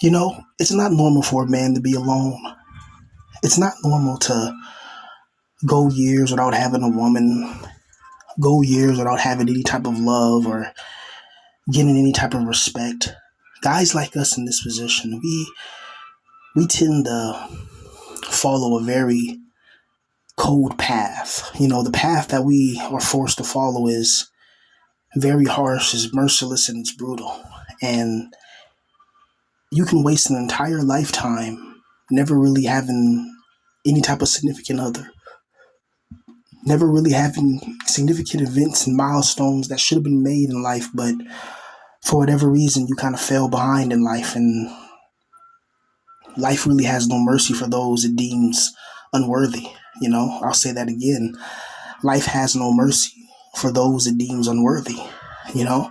It's not normal for a man to be alone. It's not normal to go years without having a woman, go years without having any type of love or getting any type of respect. Guys like us in this position, we tend to follow a very cold path. The path that we are forced to follow is very harsh, is merciless, and it's brutal. And you can waste an entire lifetime never really having any type of significant other, never really having significant events and milestones that should have been made in life, but for whatever reason, you kind of fell behind in life, and life really has no mercy for those it deems unworthy. I'll say that again. Life has no mercy for those it deems unworthy, you know?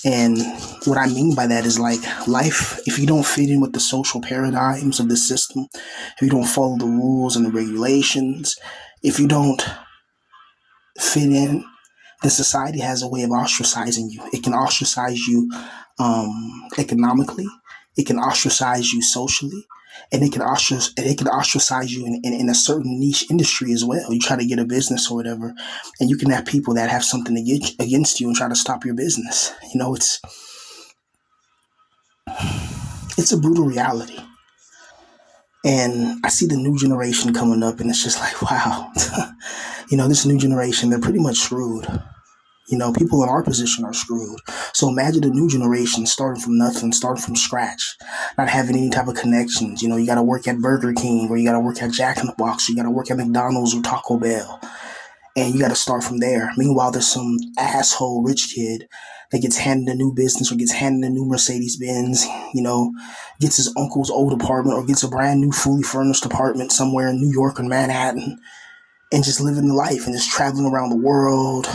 And what I mean by that is like life, if you don't fit in with the social paradigms of the system, if you don't follow the rules and the regulations, if you don't fit in, the society has a way of ostracizing you. It can ostracize you economically, it can ostracize you socially, and it can ostracize you in a certain niche industry as well. You try to get a business or whatever, and you can have people that have something against you and try to stop your business. It's a brutal reality. And I see the new generation coming up, and it's just like, wow, this new generation, they're pretty much screwed. People in our position are screwed. So imagine the new generation starting from nothing, starting from scratch, not having any type of connections. You got to work at Burger King, or you got to work at Jack in the Box, or you got to work at McDonald's or Taco Bell, and you got to start from there. Meanwhile, there's some asshole rich kid that gets handed a new business or gets handed a new Mercedes Benz, gets his uncle's old apartment or gets a brand new fully furnished apartment somewhere in New York or Manhattan, and just living the life and just traveling around the world,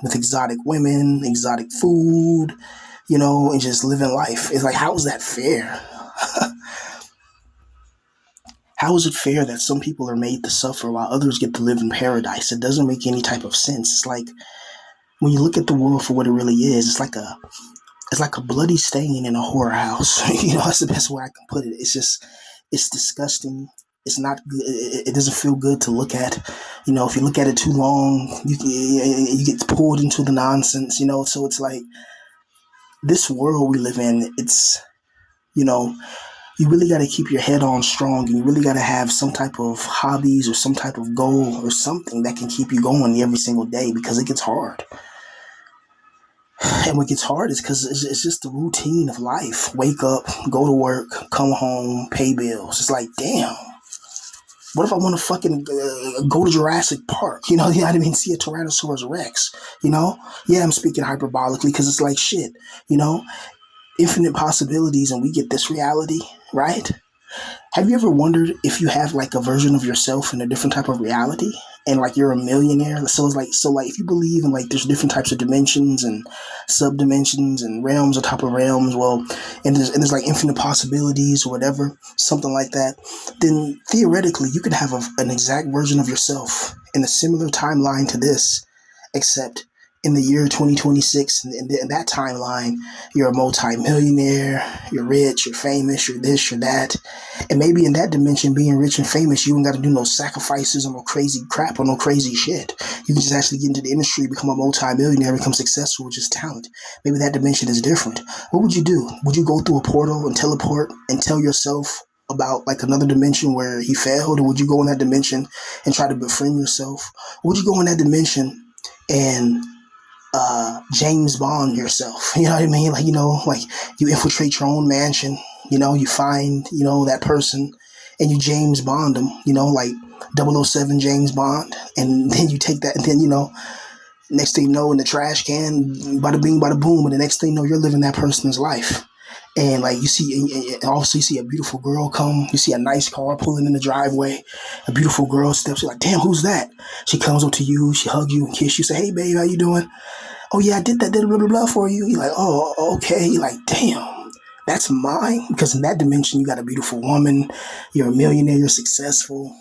with exotic women, exotic food, and just living life. It's like, how is that fair? How is it fair that some people are made to suffer while others get to live in paradise? It doesn't make any type of sense. It's like when you look at the world for what it really is, it's like a bloody stain in a horror house. That's the best way I can put it. It's disgusting. It's not good. It doesn't feel good to look at. If you look at it too long, you get pulled into the nonsense. So it's like this world we live in. You know, you really got to keep your head on strong, and you really got to have some type of hobbies or some type of goal or something that can keep you going every single day, because it gets hard. And what gets hard is because it's just the routine of life. Wake up, go to work, come home, pay bills. It's like, damn. What if I want to fucking go to Jurassic Park? You know what I mean? See a Tyrannosaurus Rex, Yeah, I'm speaking hyperbolically because it's like shit, infinite possibilities, and we get this reality, right? Have you ever wondered if you have like a version of yourself in a different type of reality, and like you're a millionaire? So if you believe in like there's different types of dimensions and subdimensions and realms on top of realms, well, and there's like infinite possibilities or whatever, something like that, then theoretically you could have an exact version of yourself in a similar timeline to this, except in the year 2026, in that timeline, you're a multi-millionaire, you're rich, you're famous, you're this, you're that. And maybe in that dimension, being rich and famous, you ain't got to do no sacrifices or no crazy crap or no crazy shit. You can just actually get into the industry, become a multi-millionaire, become successful with just talent. Maybe that dimension is different. What would you do? Would you go through a portal and teleport and tell yourself about like another dimension where he failed? Or would you go in that dimension and try to befriend yourself? Or would you go in that dimension and James Bond yourself? You know what I mean? Like you infiltrate your own mansion, you find, that person, and you James Bond them, like 007 James Bond. And then you take that, and then, next thing you know, in the trash can, bada bing, bada boom. And the next thing you know, you're living that person's life. And like you see, and also you see a beautiful girl come, you see a nice car pulling in the driveway, a beautiful girl steps, you're like, damn, who's that? She comes up to you, she hugs you and kiss you, say, hey babe, how you doing? Oh yeah, I did that, blah, blah, blah for you. You're like, oh, okay. You're like, damn, that's mine. Because in that dimension, you got a beautiful woman, you're a millionaire, you're successful.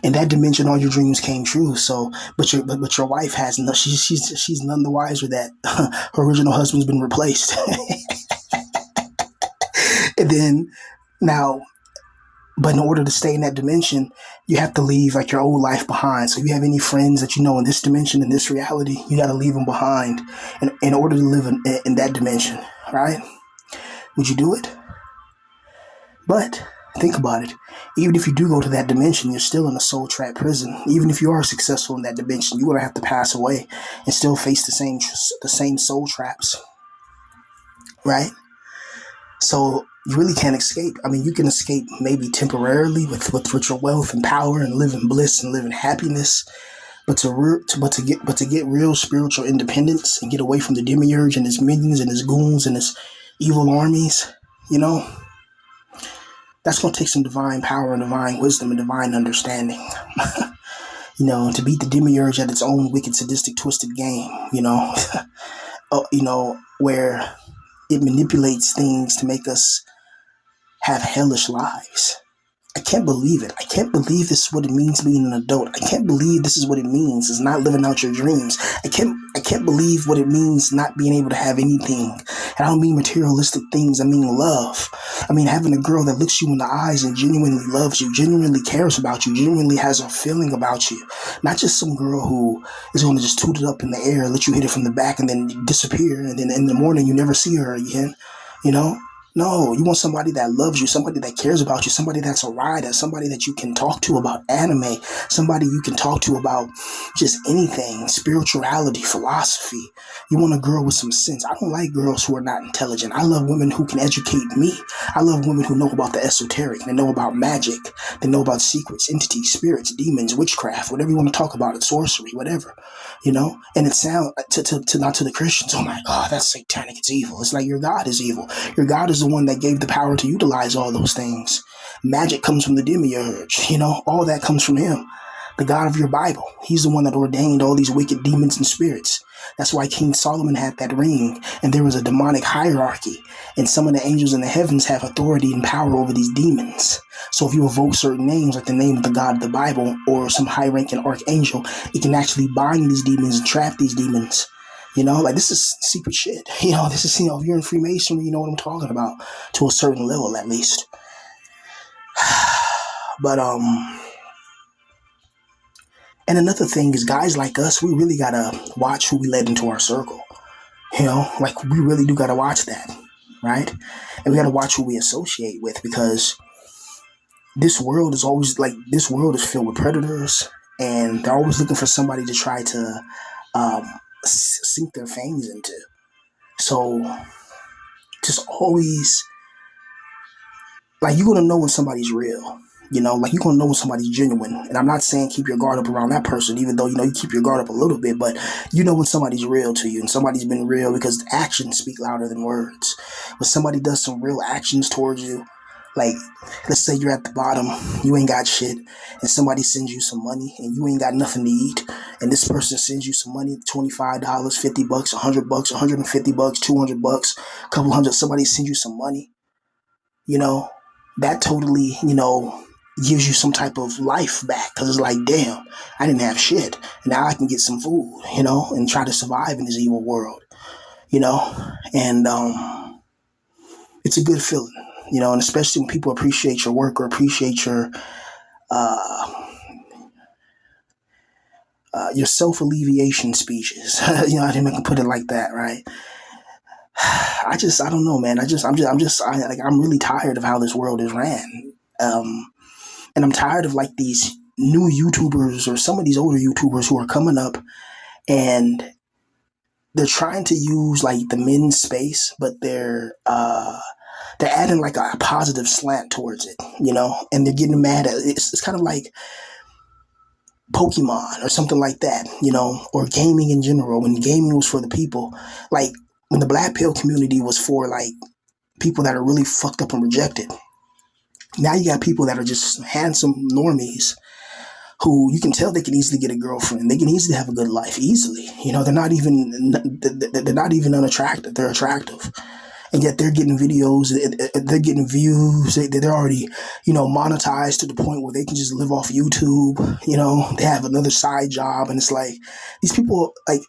In that dimension, all your dreams came true. So, but your wife has no, she's none the wiser that her original husband's been replaced. And then now, but in order to stay in that dimension, you have to leave like your old life behind. So if you have any friends that you know in this dimension, in this reality, you got to leave them behind in order to live in that dimension, right? Would you do it? But think about it. Even if you do go to that dimension, you're still in a soul trap prison. Even if you are successful in that dimension, you're gonna have to pass away and still face the same soul traps, right? So you really can't escape. I mean, you can escape maybe temporarily with your wealth and power and live in bliss and live in happiness. But to get real spiritual independence and get away from the demiurge and his minions and his goons and his evil armies, you know, that's going to take some divine power and divine wisdom and divine understanding. To beat the demiurge at its own wicked, sadistic, twisted game. Where it manipulates things to make us have hellish lives. I can't believe it. I can't believe this is what it means being an adult. I can't believe this is what it means is not living out your dreams. I can't believe what it means not being able to have anything. And I don't mean materialistic things. I mean love. I mean having a girl that looks you in the eyes and genuinely loves you, genuinely cares about you, genuinely has a feeling about you. Not just some girl who is going to just toot it up in the air, let you hit it from the back and then disappear. And then in the morning you never see her again. You know? No, you want somebody that loves you, somebody that cares about you, somebody that's a rider, somebody that you can talk to about anime, somebody you can talk to about just anything, spirituality, philosophy. You want a girl with some sense. I don't like girls who are not intelligent. I love women who can educate me. I love women who know about the esoteric. They know about magic. They know about secrets, entities, spirits, demons, witchcraft, whatever you want to talk about, it, sorcery, whatever. And it sounds to not to the Christians, oh my God, that's satanic, it's evil. It's like your God is evil. Your God is the one that gave the power to utilize all those things. Magic comes from the demiurge, all that comes from him. The God of your Bible. He's the one that ordained all these wicked demons and spirits. That's why King Solomon had that ring, and there was a demonic hierarchy, and some of the angels in the heavens have authority and power over these demons. So if you evoke certain names, like the name of the God of the Bible or some high-ranking archangel, it can actually bind these demons and trap these demons. Like this is secret shit. This is, if you're in Freemasonry, you know what I'm talking about, to a certain level at least. But, and another thing is guys like us, we really gotta watch who we let into our circle. Like we really do gotta watch that, right? And we gotta watch who we associate with, because this world is filled with predators, and they're always looking for somebody to try to sink their fangs into. So just always, like, you're gonna know when somebody's real. Like you're gonna know when somebody's genuine. And I'm not saying keep your guard up around that person, even though you keep your guard up a little bit, but when somebody's real to you, and somebody's been real, because actions speak louder than words. When somebody does some real actions towards you, like let's say you're at the bottom, you ain't got shit, and somebody sends you some money and you ain't got nothing to eat, and this person sends you some money, $25, $50, $100, $150, $200, a couple hundred, somebody sends you some money, that totally, gives you some type of life back, because it's like, damn, I didn't have shit. Now I can get some food, and try to survive in this evil world, and it's a good feeling, and especially when people appreciate your work or appreciate uh, your self alleviation speeches. I think I can put it like that, right? I don't know, man. I'm really tired of how this world is ran. And I'm tired of like these new YouTubers or some of these older YouTubers who are coming up, and they're trying to use like the men's space, but they're adding like a positive slant towards it, and they're getting mad at it. It's kind of like Pokemon or something like that, or gaming in general, when gaming was for the people. Like when the black pill community was for like people that are really fucked up and rejected. Now you got people that are just handsome normies who you can tell they can easily get a girlfriend. They can easily have a good life easily. They're not even unattractive. They're attractive. And yet they're getting videos, they're getting views, they're already, monetized to the point where they can just live off YouTube, they have another side job. And it's like, these people, like,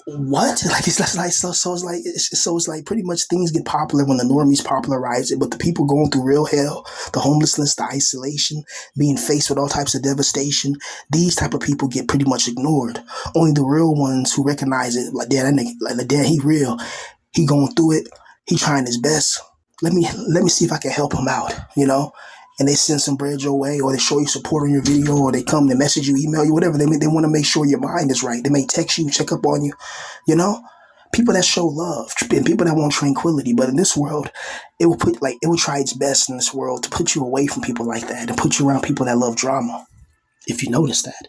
what? Like it's like it's like pretty much things get popular when the normies popularize it, but the people going through real hell, the homelessness, the isolation, being faced with all types of devastation, these type of people get pretty much ignored. Only the real ones who recognize it, like damn, that nigga, like damn, he real, he going through it, he trying his best. Let me see if I can help him out, you know. And they send some bread your way, or they show you support on your video, or they come, they message you, email you, whatever. They want to make sure your mind is right. They may text you, check up on you, you know. People that show love and people that want tranquility. But in this world, it will try its best in this world to put you away from people like that and put you around people that love drama. If you notice that,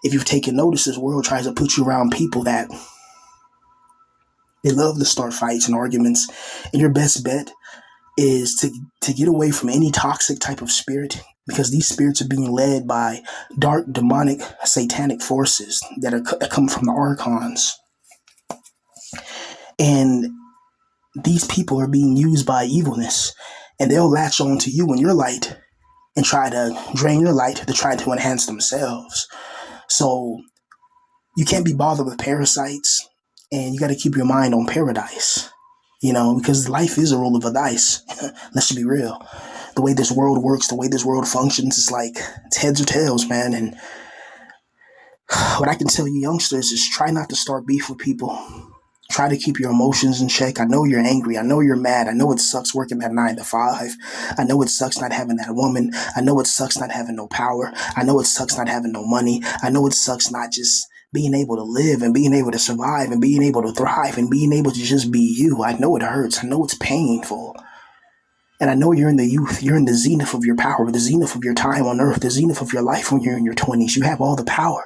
if you've taken notice, this world tries to put you around people that they love to start fights and arguments. And your best bet is to get away from any toxic type of spirit, because these spirits are being led by dark, demonic, satanic forces that come from the archons. And these people are being used by evilness, and they'll latch on to you and your light and try to drain your light to try to enhance themselves. So you can't be bothered with parasites, and you got to keep your mind on paradise, you know, because life is a roll of a dice. Let's be real. The way this world works, the way this world functions, it's heads or tails, man. And what I can tell you youngsters is try not to start beef with people. Try to keep your emotions in check. I know you're angry. I know you're mad. I know it sucks working that 9 to 5. I know it sucks not having that woman. I know it sucks not having no power. I know it sucks not having no money. I know it sucks not just being able to live and being able to survive and being able to thrive and being able to just be you. I know it hurts. I know it's painful. And I know you're in the youth. You're in the zenith of your power, the zenith of your time on earth, the zenith of your life when you're in your 20s. You have all the power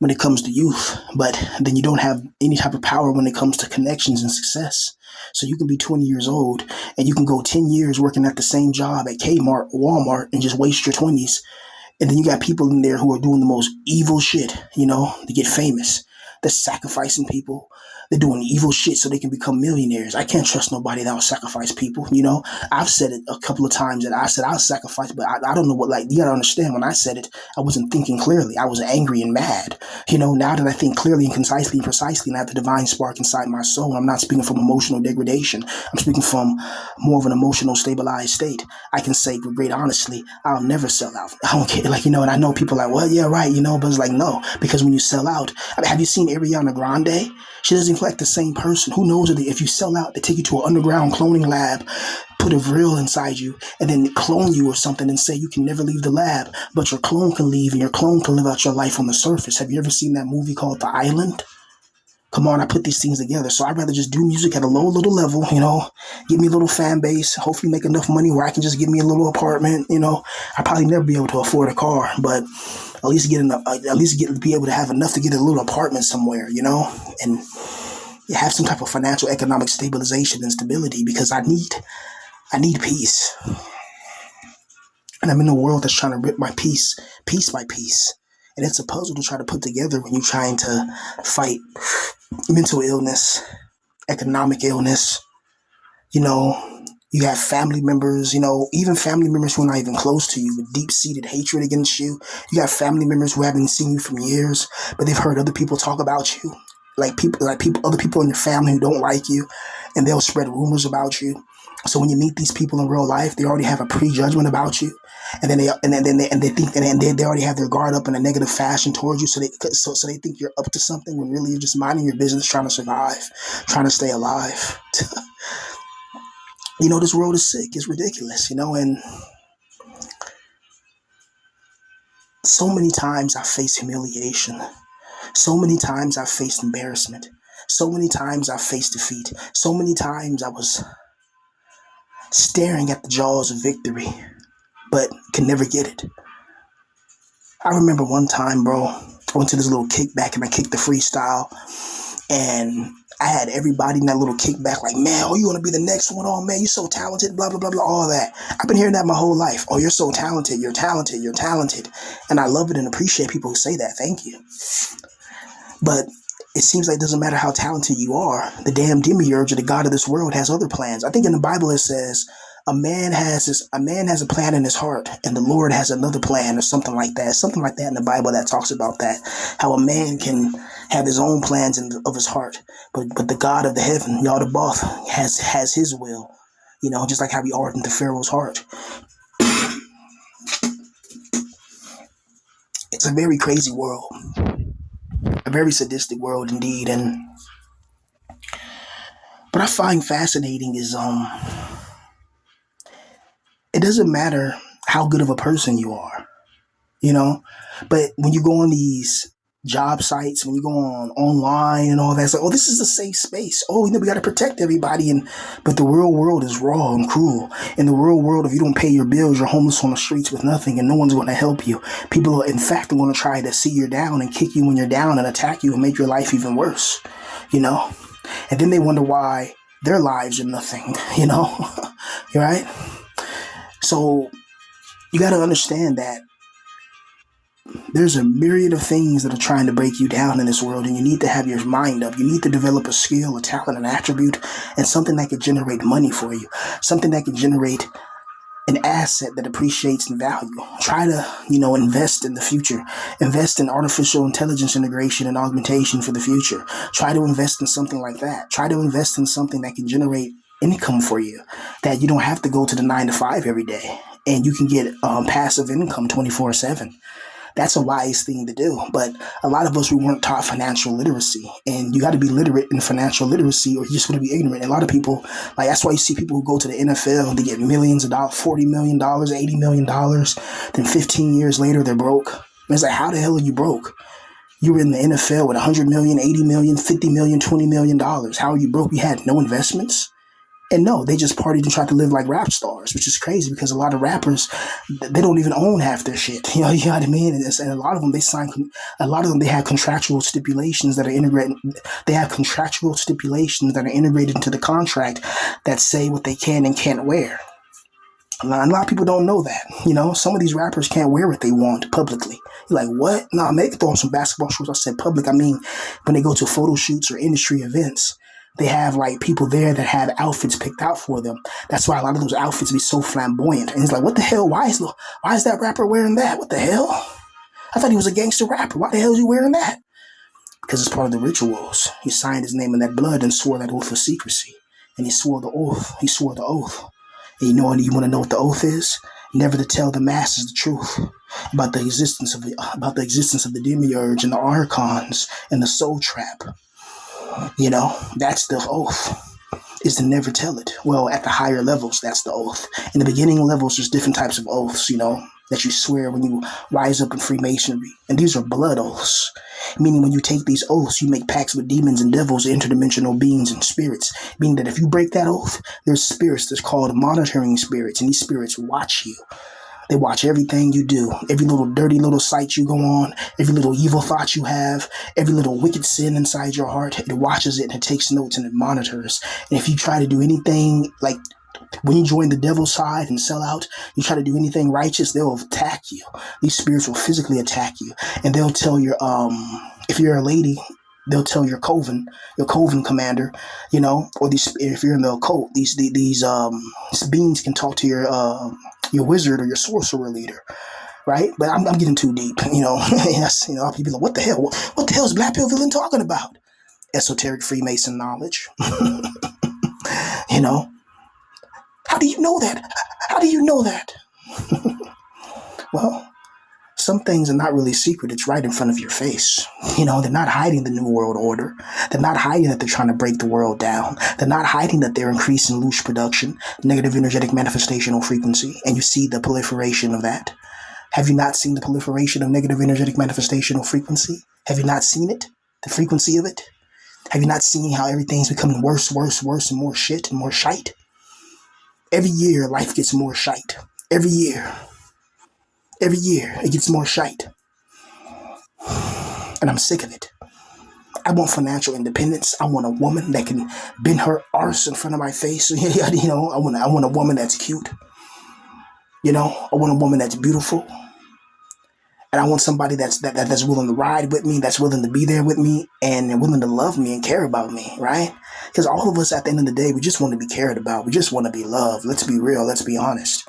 when it comes to youth, but then you don't have any type of power when it comes to connections and success. So you can be 20 years old and you can go 10 years working at the same job at Kmart, Walmart, and just waste your 20s. And then you got people in there who are doing the most evil shit, you know, to get famous. They're sacrificing people. They're doing evil shit so they can become millionaires. I can't trust nobody that will sacrifice people, you know. I've said it a couple of times that I said I'll sacrifice, but I don't know what, like, you gotta understand, when I said it, I wasn't thinking clearly. I was angry and mad. You know, now that I think clearly and concisely and precisely and I have the divine spark inside my soul, I'm not speaking from emotional degradation. I'm speaking from more of an emotional stabilized state. I can say with great honesty, I'll never sell out. I don't care. Like, you know, and I know people are like, well, yeah, right, you know, but it's like, no, because when you sell out, I mean, have you seen Ariana Grande? She doesn't look like the same person. Who knows if you sell out, they take you to an underground cloning lab, put a vril inside you, and then clone you or something and say you can never leave the lab, but your clone can leave and your clone can live out your life on the surface. Have you ever seen that movie called The Island? Come on, I put these things together. So I'd rather just do music at a low little level, you know, give me a little fan base, hopefully make enough money where I can just give me a little apartment, you know. I'd probably never be able to afford a car, but at least be able to have enough to get a little apartment somewhere, you know, and have some type of financial economic stabilization and stability, because I need peace. And I'm in a world that's trying to rip my peace by piece. And it's a puzzle to try to put together when you're trying to fight mental illness, economic illness. You know, you have family members, you know, even family members who are not even close to you with deep-seated hatred against you. You got family members who haven't seen you from years, but they've heard other people talk about you. Other people in your family who don't like you, and they'll spread rumors about you. So when you meet these people in real life, they already have a prejudgment about you, and then they already have their guard up in a negative fashion towards you. So they think you're up to something when really you're just minding your business, trying to survive, trying to stay alive. You know, this world is sick. It's ridiculous, you know, and so many times I faced humiliation. So many times I've faced embarrassment. So many times I've faced defeat. So many times I was staring at the jaws of victory, but could never get it. I remember one time, bro, I went to this little kickback and I kicked the freestyle, and I had everybody in that little kickback like, man, oh, you want to be the next one? Oh, man, you're so talented, blah, blah, blah, blah, all that. I've been hearing that my whole life. Oh, you're so talented, you're talented, you're talented. And I love it and appreciate people who say that. Thank you. But it seems like it doesn't matter how talented you are. The damn demiurge or the god of this world has other plans. I think in the Bible it says a man has a plan in his heart, and the Lord has another plan, or something like that. Something like that in the Bible that talks about that. How a man can have his own plans of his heart. But the God of the heaven, Yaldabaoth, has his will. Just like how he hardened the Pharaoh's heart. It's a very crazy world, a very sadistic world indeed. And what I find fascinating is it doesn't matter how good of a person you are, you know. But when you go on these job sites, when you go on online and all that, it's like, oh, this is a safe space. Oh, we got to protect everybody. But the real world is raw and cruel. In the real world, if you don't pay your bills, you're homeless on the streets with nothing, and no one's going to help you. People are, in fact, going to try to see you're down and kick you when you're down and attack you and make your life even worse, you know. And then they wonder why their lives are nothing, You're right. So you got to understand that there's a myriad of things that are trying to break you down in this world, and you need to have your mind up. You need to develop a skill, a talent, an attribute, and something that can generate money for you, something that can generate an asset that appreciates in value. Try to, invest in the future. Invest in artificial intelligence integration and augmentation for the future. Try to invest in something like that. Try to invest in something that can generate income for you, that you don't have to go to the 9 to 5 every day, and you can get passive income 24/7. That's a wise thing to do. But a lot of us, we weren't taught financial literacy, and you got to be literate in financial literacy or you're just going to be ignorant. And a lot of people, like, that's why you see people who go to the NFL, they get millions of dollars, $40 million, $80 million. Then 15 years later, they're broke. And it's like, how the hell are you broke? You were in the NFL with 100 million, 80 million, 50 million, $20 million. How are you broke? You had no investments. And no, they just partied and tried to live like rap stars, which is crazy because a lot of rappers, they don't even own half their shit. You know what I mean? And a lot of them, they have contractual stipulations that are integrated. They have contractual stipulations that are integrated into the contract that say what they can and can't wear. A lot of people don't know that. Some of these rappers can't wear what they want publicly. You're like, what? No, they can throw on some basketball shorts. I said public. I mean, when they go to photo shoots or industry events, they have like people there that have outfits picked out for them. That's why a lot of those outfits be so flamboyant. And it's like, what the hell? Why is that rapper wearing that? What the hell? I thought he was a gangster rapper. Why the hell is he wearing that? Because it's part of the rituals. He signed his name in that blood and swore that oath of secrecy. And he swore the oath. And you want to know what the oath is? Never to tell the masses the truth about the existence of the demiurge and the archons and the soul trap. That's the oath, is to never tell it. Well, at the higher levels, that's the oath. In the beginning levels, there's different types of oaths, that you swear when you rise up in Freemasonry. And these are blood oaths, meaning when you take these oaths, you make pacts with demons and devils, interdimensional beings and spirits, meaning that if you break that oath, there's spirits that's called monitoring spirits, and these spirits watch you. They watch everything you do, every little dirty little site you go on, every little evil thought you have, every little wicked sin inside your heart. It watches it and it takes notes and it monitors. And if you try to do anything, like when you join the devil's side and sell out, you try to do anything righteous, they'll attack you. These spirits will physically attack you. And they'll tell your, if you're a lady, they'll tell your coven commander, or if you're in the occult, these beings can talk to your wizard or your sorcerer leader, right? But I'm getting too deep, Yes, people are like, what the hell? What the hell is Black Pill Villain talking about? Esoteric Freemason knowledge, How do you know that? How do you know that? Well, some things are not really secret. It's right in front of your face. They're not hiding the New World Order. They're not hiding that they're trying to break the world down. They're not hiding that they're increasing loosh production, negative energetic manifestational frequency, and you see the proliferation of that. Have you not seen the proliferation of negative energetic manifestational frequency? Have you not seen it? The frequency of it? Have you not seen how everything's becoming worse, and more shit and more shite? Every year, life gets more shite. Every year, it gets more shite. And I'm sick of it. I want financial independence. I want a woman that can bend her arse in front of my face. I want a woman that's cute. I want a woman that's beautiful. And I want somebody that's willing to ride with me, that's willing to be there with me, and willing to love me and care about me, right? Because all of us, at the end of the day, we just want to be cared about. We just want to be loved. Let's be real. Let's be honest.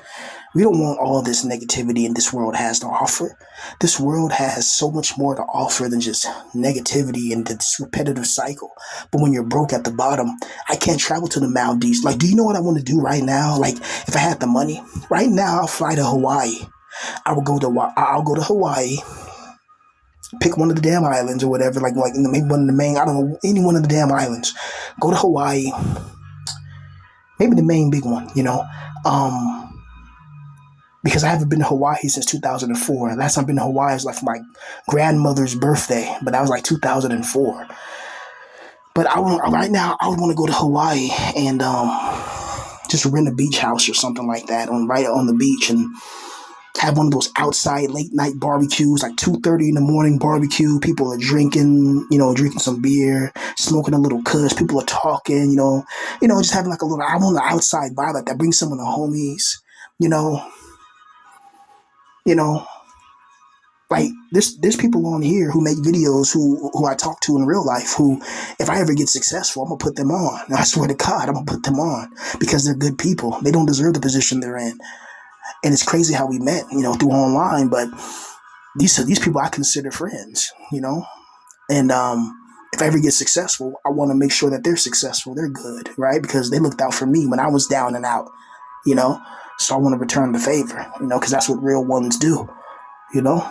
We don't want all this negativity in this world has to offer. This world has so much more to offer than just negativity and this repetitive cycle. But when you're broke at the bottom, I can't travel to the Maldives. Like, do you know what I want to do right now? Like, if I had the money, right now I'll fly to Hawaii. I'll go to Hawaii, pick one of the damn islands or whatever, like maybe one of the main, I don't know, any one of the damn islands. Go to Hawaii, maybe the main big one, um, because I haven't been to Hawaii since 2004. Last time I've been to Hawaii was like for my grandmother's birthday, but that was like 2004. But right now I would want to go to Hawaii and just rent a beach house or something like that right on the beach and have one of those outside late night barbecues, like 2:30 in the morning barbecue. People are drinking, drinking some beer, smoking a little kush. People are talking, just having like a little. I want the outside vibe like that. Bring some of the homies, you know, you know. Like there's people on here who make videos who I talk to in real life who, if I ever get successful, I'm gonna put them on. I swear to God, I'm gonna put them on because they're good people. They don't deserve the position they're in. And it's crazy how we met, through online, but these people I consider friends, And if I ever get successful, I want to make sure that they're successful, they're good, right? Because they looked out for me when I was down and out, you know. So I want to return the favor, because that's what real ones do, you know.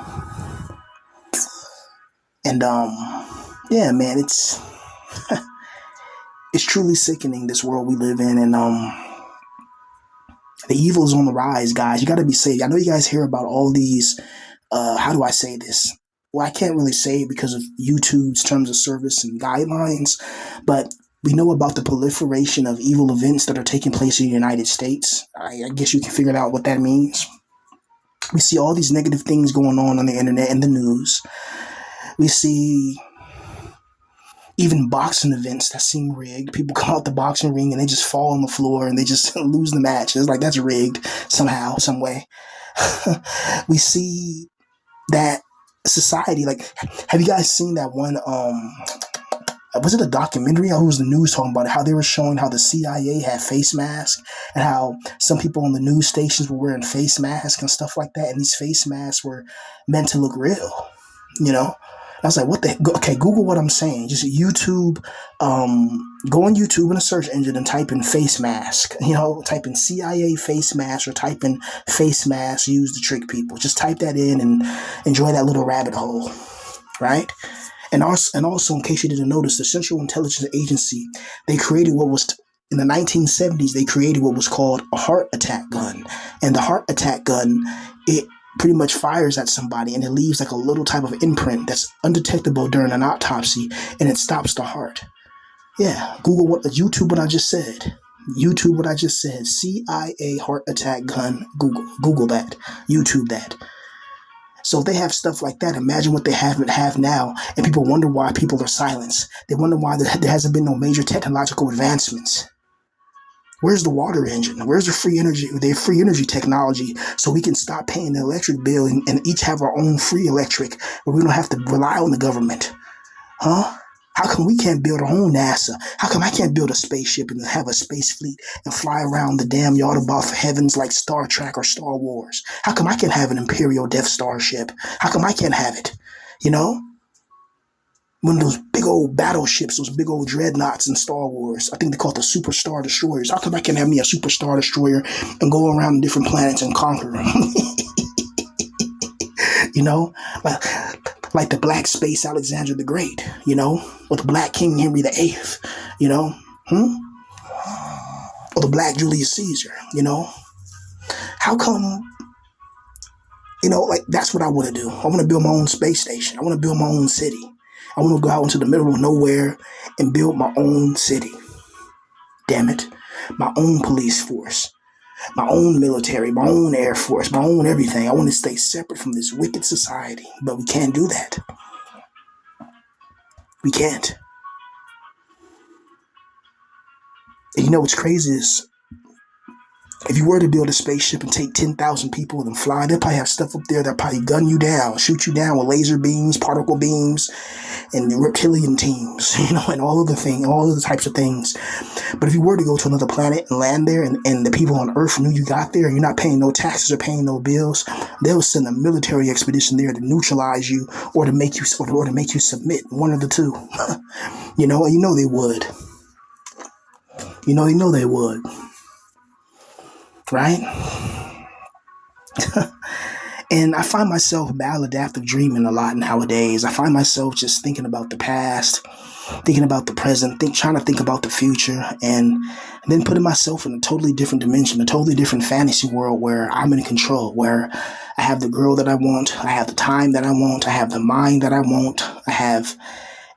And yeah, man, it's truly sickening this world we live in, and the evil is on the rise, guys. You got to be safe. I know you guys hear about all these. How do I say this? Well, I can't really say it because of YouTube's terms of service and guidelines, but we know about the proliferation of evil events that are taking place in the United States. I guess you can figure out what that means. We see all these negative things going on the internet and the news. We see even boxing events that seem rigged. People come out the boxing ring and they just fall on the floor and they just lose the match. It's like that's rigged somehow, some way. We see that society, like, have you guys seen that one was it a documentary or was the news talking about it, how they were showing how the CIA had face masks and how some people on the news stations were wearing face masks and stuff like that, and these face masks were meant to look real, I was like, what the heck? Okay, Google what I'm saying. Just YouTube, go on YouTube in a search engine and type in face mask. Type in CIA face mask or type in face mask used to trick people. Just type that in and enjoy that little rabbit hole, right? And also, in case you didn't notice, the Central Intelligence Agency, they created in the 1970s, they created what was called a heart attack gun. And the heart attack gun, it pretty much fires at somebody and it leaves like a little type of imprint that's undetectable during an autopsy and it stops the heart. Yeah, YouTube what I just said. YouTube what I just said. CIA heart attack gun. Google that. YouTube that. So if they have stuff like that, imagine what they have now, and people wonder why people are silenced. They wonder why there hasn't been no major technological advancements. Where's the water engine? Where's the free energy technology so we can stop paying the electric bill and each have our own free electric where we don't have to rely on the government? Huh? How come we can't build our own NASA? How come I can't build a spaceship and have a space fleet and fly around the damn yard above heavens like Star Trek or Star Wars? How come I can't have an Imperial Death Star ship? How come I can't have it? One of those big old battleships, those big old dreadnoughts in Star Wars. I think they call it the Super Star Destroyers. How come I can't have me a Super Star Destroyer and go around different planets and conquer them? Like the Black Space Alexander the Great, or the Black King Henry the Eighth, or the Black Julius Caesar, How come, that's what I want to do. I want to build my own space station. I want to build my own city. I want to go out into the middle of nowhere and build my own city. Damn it. My own police force, my own military, my own air force, my own everything. I want to stay separate from this wicked society, but we can't do that. We can't. And what's crazy is if you were to build a spaceship and take 10,000 people and fly, they'll probably have stuff up there that'll probably gun you down, shoot you down with laser beams, particle beams, and reptilian teams, and all of the types of things. But if you were to go to another planet and land there, and the people on Earth knew you got there, and you're not paying no taxes or paying no bills, they'll send a military expedition there to neutralize you or to make you submit. One of the two. And they would. They would, right? And I find myself maladaptive dreaming a lot nowadays. I find myself just thinking about the past, thinking about the present, trying to think about the future, and then putting myself in a totally different dimension, a totally different fantasy world where I'm in control, where I have the girl that I want, I have the time that I want, I have the mind that I want, I have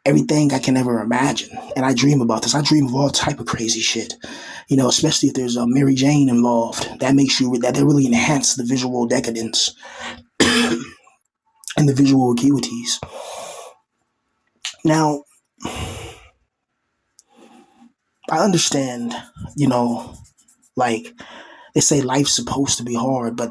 everything I can ever imagine. And I dream about this. I dream of all type of crazy shit. Especially if there's a Mary Jane involved. That really enhance the visual decadence and the visual acuities. Now, I understand, like they say life's supposed to be hard, but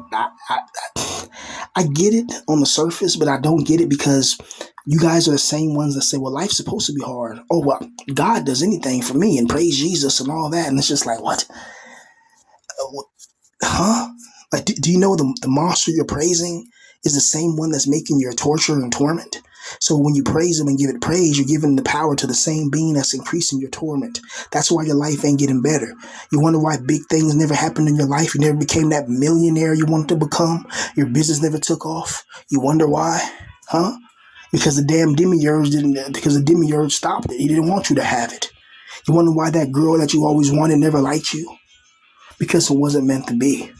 I get it on the surface, but I don't get it because you guys are the same ones that say, well, life's supposed to be hard. Oh, well, God does anything for me and praise Jesus and all that. And it's just like, what? Huh? Like, do you know the monster you're praising is the same one that's making your torture and torment? So when you praise him and give it praise, you're giving the power to the same being that's increasing your torment. That's why your life ain't getting better. You wonder why big things never happened in your life. You never became that millionaire you wanted to become. Your business never took off. You wonder why? Huh? Because the damn demiurge because the demiurge stopped it. He didn't want you to have it. You wonder why that girl that you always wanted never liked you? Because it wasn't meant to be.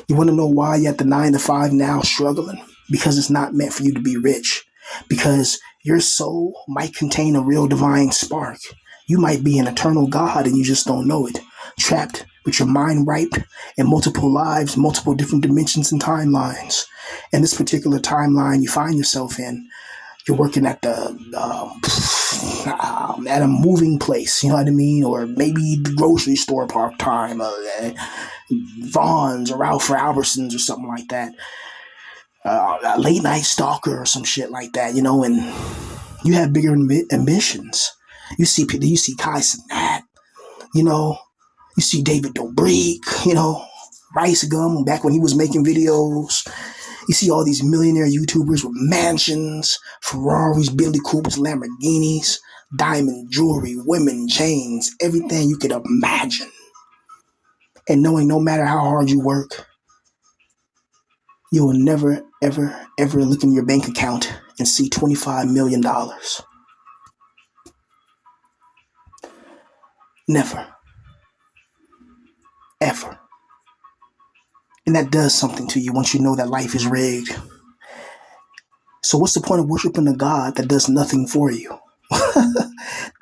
You want to know why you're at the 9 to 5 now struggling? Because it's not meant for you to be rich. Because your soul might contain a real divine spark. You might be an eternal God and you just don't know it. Trapped with your mind ripe in multiple lives, multiple different dimensions and timelines. And this particular timeline you find yourself in, you're working at at a moving place, you know what I mean? Or maybe the grocery store part time, Vaughn's or Ralph Albertsons or something like that. A late night stalker or some shit like that, and you have bigger ambitions. You see Kai Cenat, you see David Dobrik, Rice Gum back when he was making videos. You see all these millionaire YouTubers with mansions, Ferraris, Billy Coopers, Lamborghinis, diamond jewelry, women, chains, everything you could imagine. And knowing no matter how hard you work, you will never, ever, ever look in your bank account and see $25 million. Never. Ever. And that does something to you once you know that life is rigged. So what's the point of worshiping a God that does nothing for you?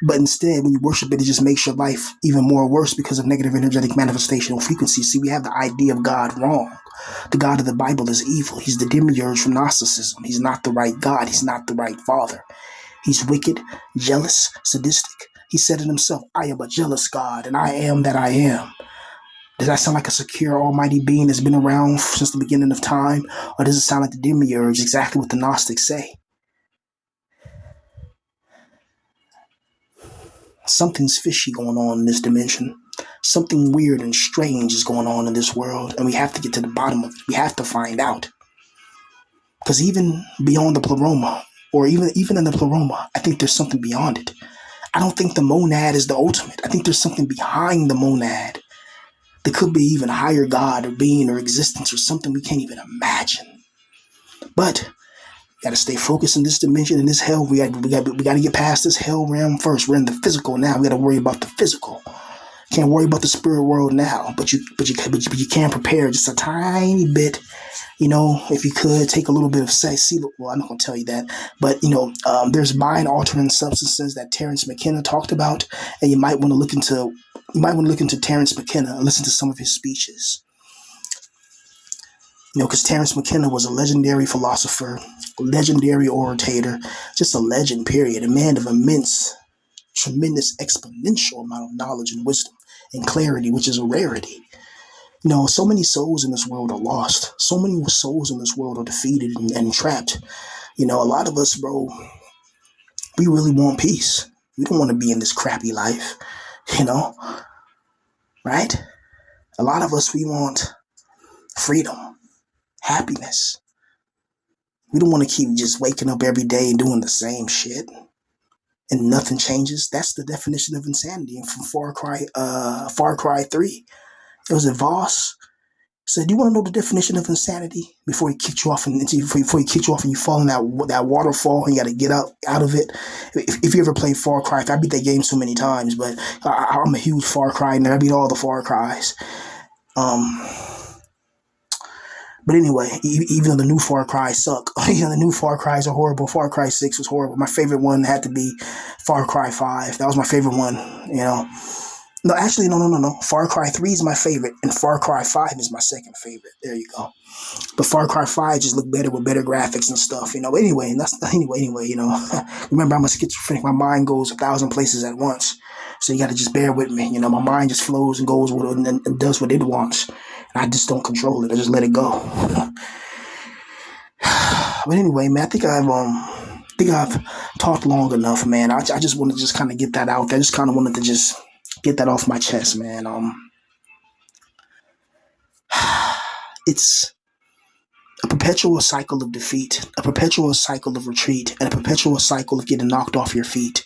But instead, when you worship it, it just makes your life even more worse because of negative energetic manifestational frequency. See, we have the idea of God wrong. The God of the Bible is evil. He's the demiurge from Gnosticism. He's not the right God. He's not the right Father. He's wicked, jealous, sadistic. He said it himself, I am a jealous God, and I am that I am. Does that sound like a secure almighty being that's been around since the beginning of time? Or does it sound like the demiurge, exactly what the Gnostics say? Something's fishy going on in this dimension. Something weird and strange is going on in this world, and we have to get to the bottom of it. We have to find out. Because even beyond the pleroma, or even in the pleroma, I think there's something beyond it. I don't think the monad is the ultimate. I think there's something behind the monad. There could be even a higher God or being or existence or something we can't even imagine. But got to stay focused in this dimension, in this hell. We got to get past this hell realm first. We're in the physical now. We got to worry about the physical. Can't worry about the spirit world now, but you can prepare just a tiny bit. If you could take a little bit of sex. Well, I'm not gonna tell you that, but there's mind altering substances that Terence McKenna talked about, and you might want to look into Terence McKenna and listen to some of his speeches. Because Terence McKenna was a legendary philosopher, legendary orator, just a legend, period. A man of immense, tremendous, exponential amount of knowledge and wisdom and clarity, which is a rarity. So many souls in this world are lost. So many souls in this world are defeated and trapped. A lot of us, bro, We really want peace. We don't want to be in this crappy life, you know, right? A lot of us, we want freedom, happiness. We don't want to keep just waking up every day and doing the same shit and nothing changes. That's the definition of insanity from Far Cry 3. It was a Voss said, "Do you want to know the definition of insanity?" Before he kicked you off and before he kicked you off and you fall in that waterfall and you got to get out of it. If you ever played Far Cry, I beat that game so many times, but I'm a huge Far Cry nerd. I beat all the Far Cries. Um, but anyway, even though the new Far Cry suck, the new Far Cries are horrible. Far Cry 6 was horrible. My favorite one had to be Far Cry 5. That was my favorite one. No, actually, no. Far Cry 3 is my favorite, and Far Cry 5 is my second favorite. There you go. But Far Cry 5 just looked better with better graphics and stuff, Anyway, and that's remember, I'm a schizophrenic. My mind goes 1,000 places at once. So you got to just bear with me. My mind just flows and goes with it and does what it wants. And I just don't control it. I just let it go. But anyway, man, I think I've talked long enough, man. I just want to just kind of get that out there. I just kind of wanted to just get that off my chest, man. It's a perpetual cycle of defeat, a perpetual cycle of retreat, and a perpetual cycle of getting knocked off your feet.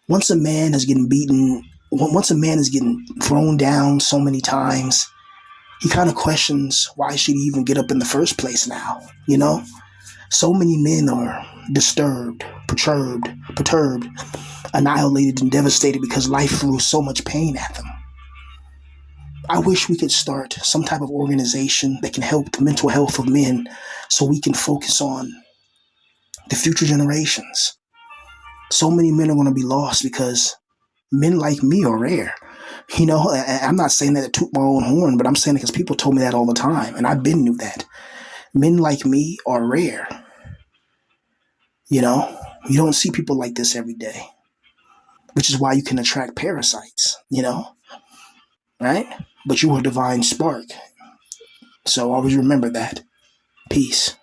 Once a man is getting beaten, once a man is getting thrown down so many times, he kind of questions why should he even get up in the first place now, So many men are disturbed, perturbed, annihilated, and devastated because life threw so much pain at them. I wish we could start some type of organization that can help the mental health of men so we can focus on the future generations. So many men are going to be lost because men like me are rare. I'm not saying that to toot my own horn, but I'm saying it because people told me that all the time, and I've been knew that. Men like me are rare. You don't see people like this every day, which is why you can attract parasites, right? But you are a divine spark. So always remember that. Peace.